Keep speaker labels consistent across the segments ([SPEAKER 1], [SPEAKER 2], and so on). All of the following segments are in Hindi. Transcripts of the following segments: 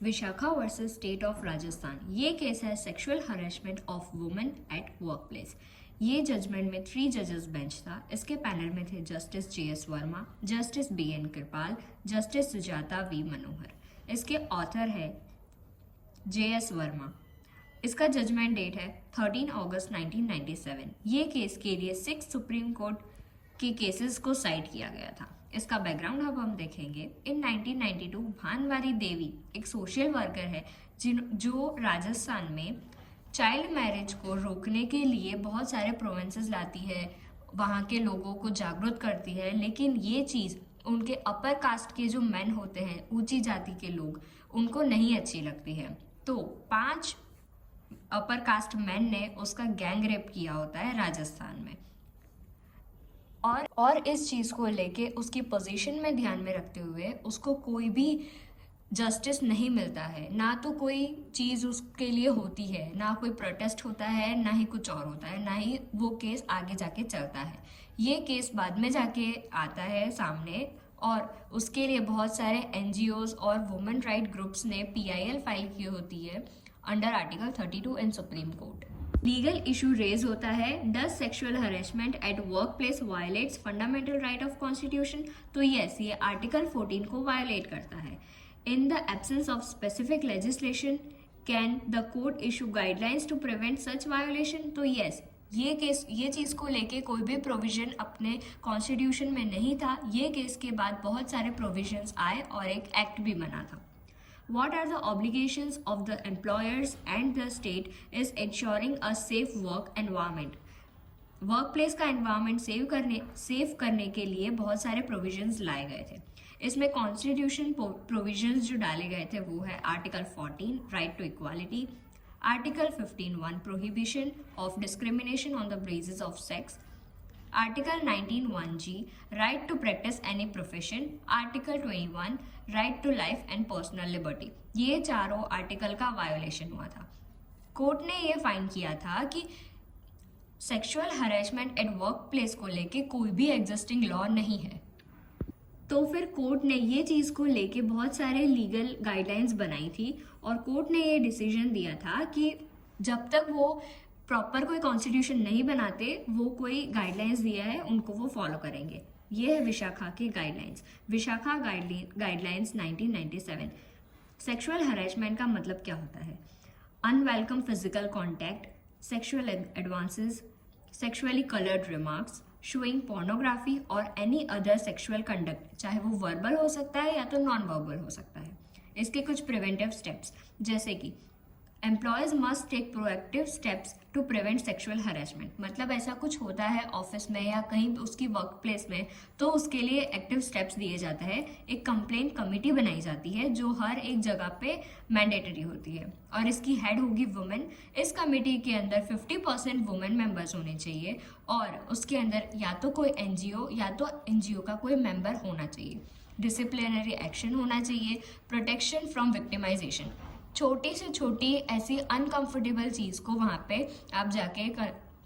[SPEAKER 1] Vishakha versus state of Rajasthan. ये केस है sexual harassment of women at work place. ये जजमेंट में 3 जजेस बेंच था। इसके पैनल में थे justice JS Verma, justice BN कृपाल, जस्टिस सुजाता V मनोहर। इसके ऑथर है JS वर्मा। इसका जजमेंट डेट है 13 अगस्त 1997। ये केस के लिए 6 सुप्रीम कोर्ट के केसेस को साइट किया गया था। इसका बैकग्राउंड अब हम देखेंगे। इन 1992 भानवारी देवी एक सोशल वर्कर है जो राजस्थान में चाइल्ड मैरिज को रोकने के लिए बहुत सारे प्रोविंसेस लाती है, वहाँ के लोगों को जागरूक करती है। लेकिन ये चीज़ उनके अपर कास्ट के जो मेन होते हैं, ऊंची जाति के लोग, उनको नहीं अच्छी लगती है। तो 5 अपर कास्ट मैन ने उसका गैंग रेप किया होता है राजस्थान में। और इस चीज़ को लेके उसकी पोजीशन में ध्यान में रखते हुए उसको कोई भी जस्टिस नहीं मिलता है। ना तो कोई चीज़ उसके लिए होती है, ना कोई प्रोटेस्ट होता है, ना ही कुछ और होता है, ना ही वो केस आगे जाके चलता है। ये केस बाद में जाके आता है सामने और उसके लिए बहुत सारे NGOs और वुमेन राइट ग्रुप्स ने PIL फाइल की होती है under article 32 in Supreme Court. Legal issue raise होता है, does sexual harassment at work place violates fundamental right of constitution. तो यस, ये आर्टिकल 14 को वायलेट करता है। In the absence of specific legislation can the court issue guidelines to prevent such violation. तो यस, ये चीज को लेके कोई भी प्रोविजन अपने कॉन्स्टिट्यूशन में नहीं था। ये केस के बाद बहुत सारे प्रोविजंस आए और एक एक्ट भी बना था। What are the obligations of the employers and the state is ensuring a safe work environment. Work place का एनवायरनमेंट सेव करने के लिए बहुत सारे प्रोविजंस लाए गए थे। इसमें कॉन्स्टिट्यूशन प्रोविजंस जो डाले गए थे वो है article 14 right to equality, article 15(1) prohibition of discrimination on the basis of sex, article 19(1)(g) right to practice any profession, article 21 right to life and personal liberty. ये चारों आर्टिकल का वायोलेशन हुआ था। कोर्ट ने ये फाइंड किया था कि sexual harassment at work place को लेके कोई भी एग्जिस्टिंग लॉ नहीं है। तो फिर कोर्ट ने ये चीज़ को लेके बहुत सारे लीगल गाइडलाइंस बनाई थी और कोर्ट ने ये डिसीजन दिया था कि जब तक वो प्रॉपर कोई कॉन्स्टिट्यूशन नहीं बनाते, वो कोई गाइडलाइंस दिया है उनको वो फॉलो करेंगे। ये है विशाखा के guidelines. Vishakha guidelines 1997। Sexual harassment का मतलब क्या होता है? Unwelcome physical contact, sexual advances, sexually coloured remarks, showing pornography और एनी अदर सेक्सुअल कंडक्ट, चाहे वो वर्बल हो सकता है या तो नॉन वर्बल हो सकता है। इसके कुछ प्रिवेंटिव स्टेप्स जैसे कि employers must take proactive steps to prevent sexual harassment. मतलब ऐसा कुछ होता है ऑफिस में या कहीं उसकी वर्क प्लेस में, तो उसके लिए एक्टिव स्टेप्स दिए जाते हैं। एक कंप्लेंट कमेटी बनाई जाती है जो हर एक जगह पे मैंडेटरी होती है और इसकी हेड होगी वुमेन। इस कमेटी के अंदर 50% वुमेन मेंबर्स होने चाहिए और उसके अंदर या तो कोई NGO या तो NGO का कोई मेंबर होना चाहिए। डिसिप्लिनरी एक्शन होना चाहिए, प्रोटेक्शन फ्रॉम विक्टिमाइजेशन। छोटी से छोटी ऐसी अनकंफर्टेबल चीज़ को वहाँ पे आप जाके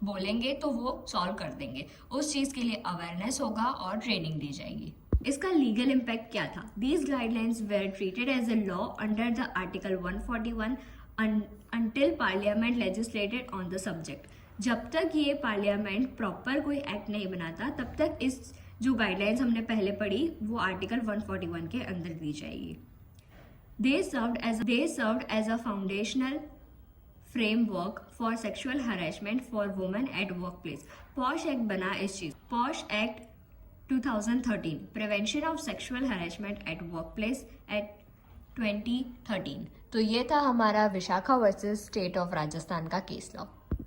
[SPEAKER 1] बोलेंगे तो वो सॉल्व कर देंगे। उस चीज़ के लिए अवेयरनेस होगा और ट्रेनिंग दी जाएगी। इसका लीगल इम्पैक्ट क्या था? These guidelines were treated as a law under the article 141 until parliament legislated on the subject. जब तक ये पार्लियामेंट प्रॉपर कोई एक्ट नहीं बनाता तब तक इस जो गाइडलाइंस हमने पहले पढ़ी वो आर्टिकल 141 के अंदर दी जाएगी। They served as a foundational framework for sexual harassment for women at workplace. POSH Act बना इस चीज, POSH Act 2013, Prevention of Sexual Harassment at Workplace at 2013। तो ये था हमारा Vishakha versus state of Rajasthan का केस लॉ।